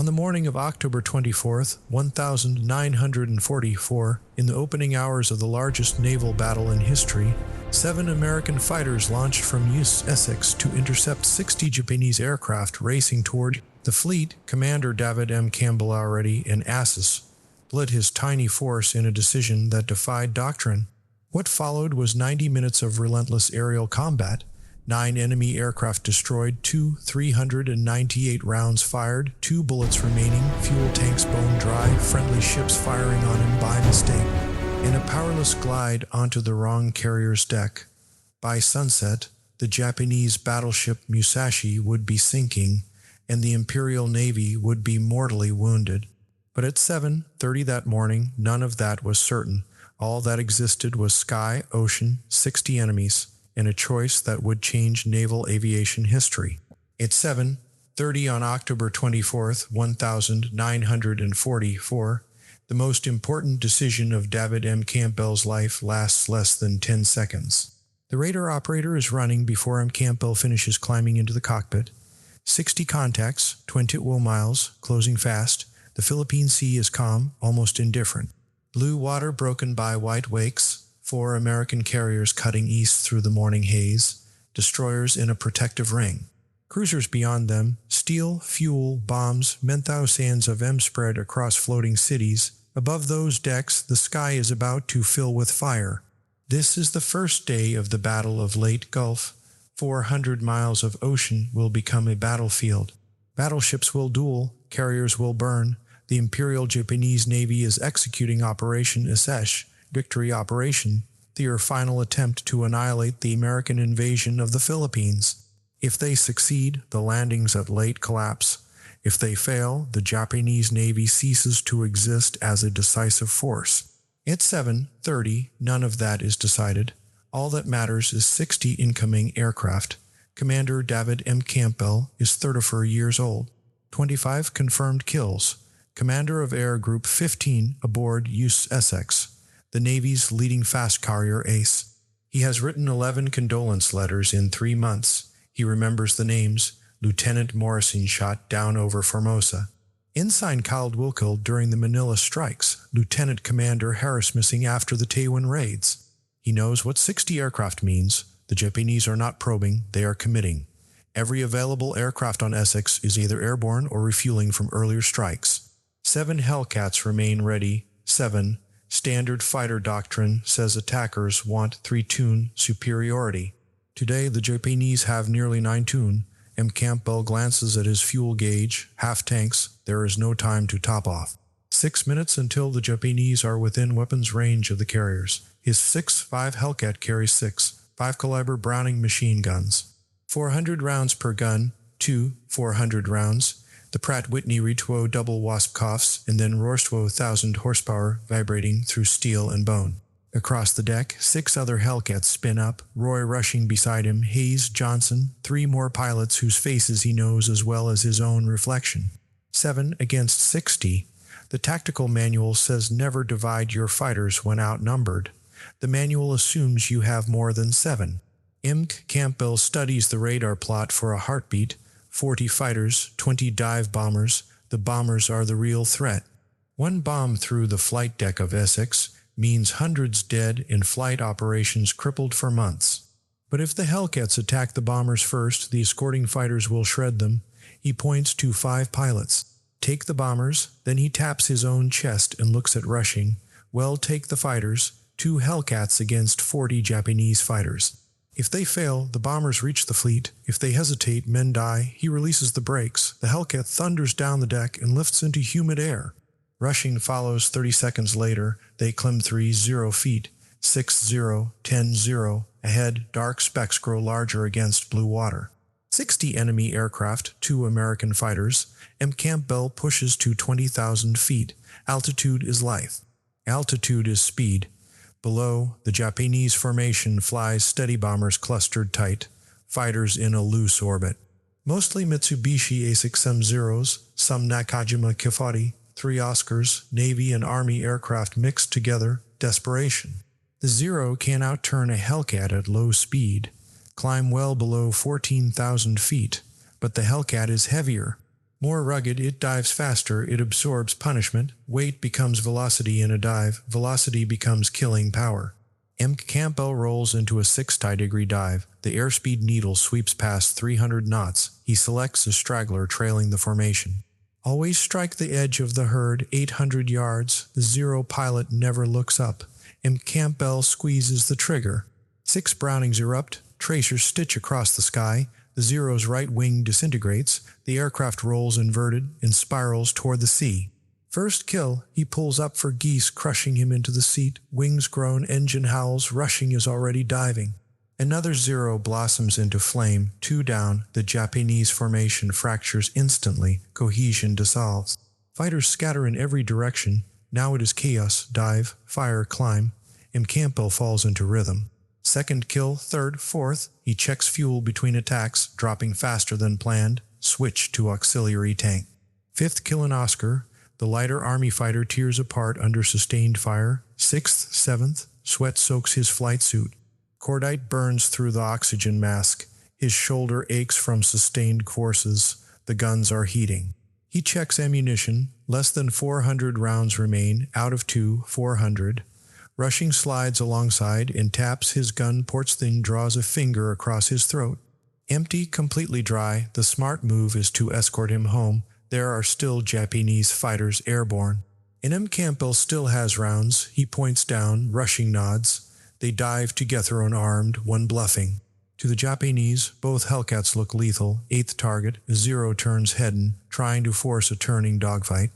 On the morning of October 24th, 1944, in the opening hours of the largest naval battle in history, 7 American fighters launched from USS Essex to intercept 60 Japanese aircraft racing toward the fleet. Commander David M. Campbell already in Assis led his tiny force in a decision that defied doctrine. What followed was 90 minutes of relentless aerial combat. 9 enemy aircraft destroyed, 398 rounds fired, 2 bullets remaining, fuel tanks bone dry, friendly ships firing on him by mistake, and a powerless glide onto the wrong carrier's deck. By sunset, the Japanese battleship Musashi would be sinking, and the Imperial Navy would be mortally wounded. But at 7:30 that morning, none of that was certain. All that existed was sky, ocean, 60 enemies, and a choice that would change naval aviation history. At 7:30 on October 24th, 1944, the most important decision of David M. Campbell's life lasts less than 10 seconds. The radar operator is running before M. Campbell finishes climbing into the cockpit. 60 contacts, 20 miles, closing fast. The Philippine Sea is calm, almost indifferent. Blue water broken by white wakes. 4 American carriers cutting east through the morning haze, destroyers in a protective ring. Cruisers beyond them, steel, fuel, bombs, menthol sands of M spread across floating cities. Above those decks, the sky is about to fill with fire. This is the first day of the Battle of Leyte Gulf. 400 miles of ocean will become a battlefield. Battleships will duel, carriers will burn. The Imperial Japanese Navy is executing Operation Essex, Victory Operation, their final attempt to annihilate the American invasion of the Philippines. If they succeed, the landings at Leyte collapse. If they fail, the Japanese Navy ceases to exist as a decisive force. At 7:30, none of that is decided. All that matters is 60 incoming aircraft. Commander David M. Campbell is 34 years old. 25 confirmed kills. Commander of Air Group 15 aboard USS Essex, the Navy's leading fast carrier ace. He has written 11 condolence letters in 3 months. He remembers the names: Lieutenant Morrison shot down over Formosa, Ensign Caldwell during the Manila strikes, Lieutenant Commander Harris missing after the Taiwan raids. He knows what 60 aircraft means. The Japanese are not probing, they are committing. Every available aircraft on Essex is either airborne or refueling from earlier strikes. 7 Hellcats remain ready. 7. Standard fighter doctrine says attackers want 3 tune superiority. Today the Japanese have nearly 9 tune. M. Campbell glances at his fuel gauge, half tanks. There is no time to top off. 6 minutes until the Japanese are within weapons range of the carriers. His 6.5 Hellcat carries 6 5-caliber Browning machine guns. 400 rounds per gun, 2 400 rounds. The Pratt Whitney Retwo double wasp coughs, and then Rorstwo 1,000 horsepower vibrating through steel and bone. Across the deck, 6 other Hellcats spin up, Roy rushing beside him, Hayes, Johnson, 3 more pilots whose faces he knows as well as his own reflection. 7 against 60. The tactical manual says never divide your fighters when outnumbered. The manual assumes you have more than 7. M. Campbell studies the radar plot for a heartbeat. 40 fighters, 20 dive bombers. The bombers are the real threat. 1 bomb through the flight deck of Essex means hundreds dead in flight operations crippled for months. But if the Hellcats attack the bombers first, the escorting fighters will shred them. He points to 5 pilots. Take the bombers, then he taps his own chest and looks at rushing. Well, take the fighters, 2 Hellcats against 40 Japanese fighters. If they fail, the bombers reach the fleet. If they hesitate, men die. He releases the brakes. The Hellcat thunders down the deck and lifts into humid air. Rushing follows 30 seconds later. They climb 30 feet, 60, 10. Ahead, dark specks grow larger against blue water. 60 enemy aircraft, 2 American fighters. M. Campbell pushes to 20,000 feet. Altitude is life. Altitude is speed. Below, the Japanese formation flies steady bombers clustered tight, fighters in a loose orbit. Mostly Mitsubishi A6M0s, some Nakajima Kifari, 3 Oscars, Navy and Army aircraft mixed together, desperation. The Zero can outturn a Hellcat at low speed, climb well below 14,000 feet, but the Hellcat is heavier. More rugged, it dives faster, it absorbs punishment. Weight becomes velocity in a dive, velocity becomes killing power. McCampbell rolls into a 60-degree dive. The airspeed needle sweeps past 300 knots. He selects a straggler trailing the formation. Always strike the edge of the herd, 800 yards. The Zero pilot never looks up. McCampbell squeezes the trigger. 6 Brownings erupt, tracers stitch across the sky. The Zero's right wing disintegrates. The aircraft rolls inverted and spirals toward the sea. First kill, he pulls up for Geese, crushing him into the seat. Wings groan, engine howls, Rushing is already diving. Another Zero blossoms into flame. 2 down, the Japanese formation fractures instantly. Cohesion dissolves. Fighters scatter in every direction. Now it is chaos, dive, fire, climb. McCampbell falls into rhythm. Second kill, third, fourth, he checks fuel between attacks, dropping faster than planned. Switch to auxiliary tank. Fifth kill in Oscar. The lighter Army fighter tears apart under sustained fire. 6th, 7th, sweat soaks his flight suit. Cordite burns through the oxygen mask. His shoulder aches from sustained forces. The guns are heating. He checks ammunition. Less than 400 rounds remain, out of 400. Rushing slides alongside and taps his gun ports, then draws a finger across his throat. Empty, completely dry, the smart move is to escort him home. There are still Japanese fighters airborne. And McCampbell still has rounds. He points down, Rushing nods. They dive together unarmed, one bluffing. To the Japanese, both Hellcats look lethal. 8th target, Zero turns head-in, trying to force a turning dogfight.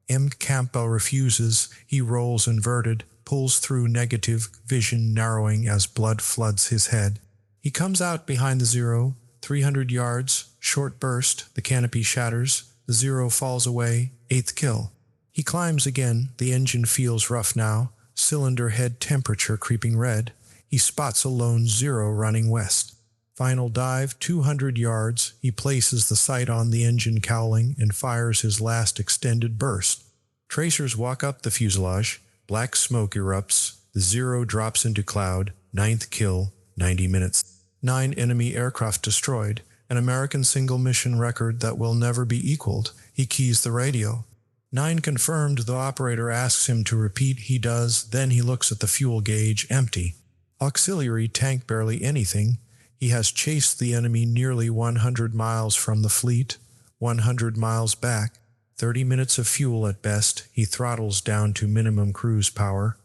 McCampbell refuses. He rolls inverted, pulls through negative, vision narrowing as blood floods his head. He comes out behind the Zero, 300 yards, short burst, the canopy shatters, the Zero falls away, 8th kill. He climbs again, the engine feels rough now, cylinder head temperature creeping red. He spots a lone Zero running west. Final dive, 200 yards, he places the sight on the engine cowling and fires his last extended burst. Tracers walk up the fuselage, black smoke erupts, the Zero drops into cloud, 9th kill, 90 minutes. 9 enemy aircraft destroyed, an American single mission record that will never be equaled. He keys the radio. 9 confirmed, the operator asks him to repeat, he does, then he looks at the fuel gauge, empty. Auxiliary tank barely anything. He has chased the enemy nearly 100 miles from the fleet, 100 miles back. 30 minutes of fuel at best. He throttles down to minimum cruise power.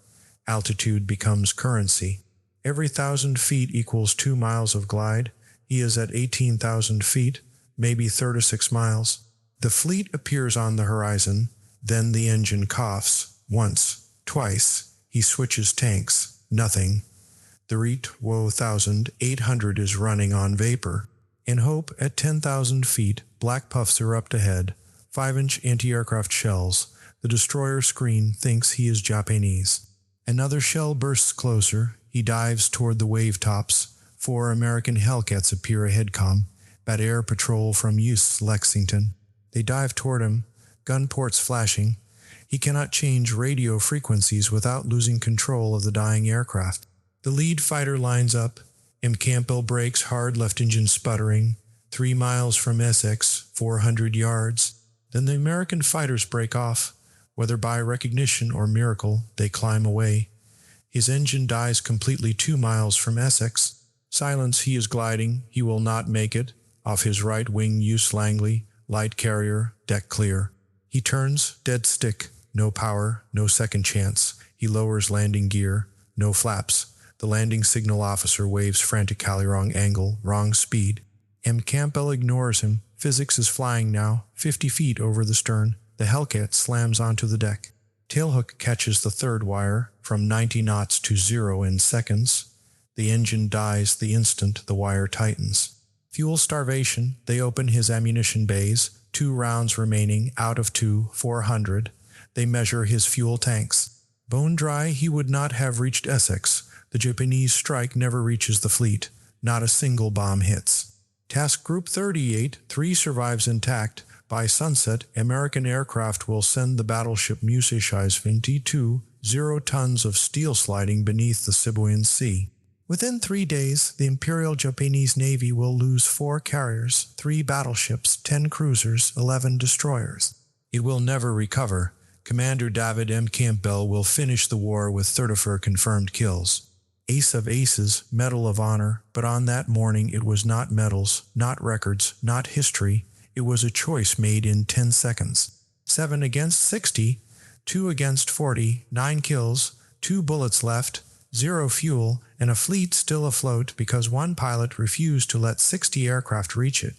Altitude becomes currency. Every 1,000 feet equals 2 miles of glide. He is at 18,000 feet, maybe 36 miles. The fleet appears on the horizon. Then the engine coughs. Once, twice. He switches tanks. Nothing. The Rete 1800 is running on vapor. In hope, at 10,000 feet, black puffs erupt ahead. 5-inch anti-aircraft shells. The destroyer screen thinks he is Japanese. Another shell bursts closer. He dives toward the wave tops. 4 American Hellcats appear ahead. Bad air patrol from USS Lexington. They dive toward him, gun ports flashing. He cannot change radio frequencies without losing control of the dying aircraft. The lead fighter lines up. McCampbell brakes hard, left engine sputtering. 3 miles from Essex, 400 yards. Then the American fighters break off. Whether by recognition or miracle, they climb away. His engine dies completely 2 miles from Essex. Silence, he is gliding. He will not make it. Off his right wing, USS Langley, light carrier, deck clear. He turns, dead stick. No power, no second chance. He lowers landing gear. No flaps. The landing signal officer waves frantically, wrong angle, wrong speed. McCampbell ignores him. Physics is flying now, 50 feet over the stern. The Hellcat slams onto the deck. Tailhook catches the third wire, from 90 knots to 0 in seconds. The engine dies the instant the wire tightens. Fuel starvation, they open his ammunition bays. 2 rounds remaining, out of 400. They measure his fuel tanks. Bone dry, he would not have reached Essex. The Japanese strike never reaches the fleet. Not a single bomb hits. Task Group 38, 3 survives intact. By sunset, American aircraft will send the battleship USS Essex 22, 0 tons of steel sliding beneath the Sibuyan Sea. Within 3 days, the Imperial Japanese Navy will lose 4 carriers, 3 battleships, 10 cruisers, 11 destroyers. It will never recover. Commander David M. Campbell will finish the war with 34 confirmed kills. Ace of Aces, Medal of Honor, but on that morning it was not medals, not records, not history. It was a choice made in 10 seconds. 7 against 60, 2 against 40, 9 kills, 2 bullets left, 0 fuel, and a fleet still afloat because one pilot refused to let 60 aircraft reach it.